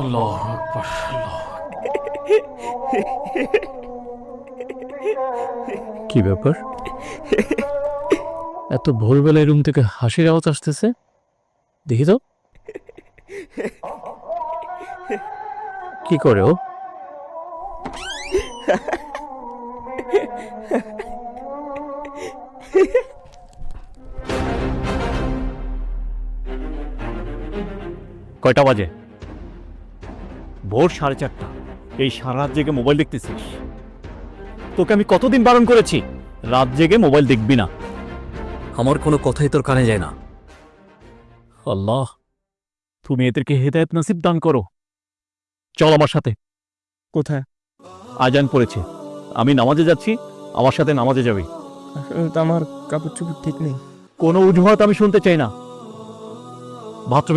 আল্লাহু আকবার, আল্লাহ। কি ব্যাপার, এত ভোরবেলায় রুম থেকে হাসির আওয়াজ আসতেছে? দেখি তো কি করে ও। কয়টা বাজে? ভোর 4:30। এই সারা রাত জেগে মোবাইল দেখতেছিস? তোকে আমি কতদিন বারণ করেছি রাত জেগে মোবাইল দেখবি না। আমার কোনো কথাই তোর কানে যায় না। আল্লাহ, তুমি এদেরকে হেদায়েত নসিব দান করো। চল আমার সাথে। কোথায়? আজান পড়েছে, আমি নামাজে যাচ্ছি, আমার সাথে নামাজে যাবি। আসলে তো আমার কাপড় চোপড় ঠিক নেই। কোনো অজুহাত আমি শুনতে চাই না। বাথরুমে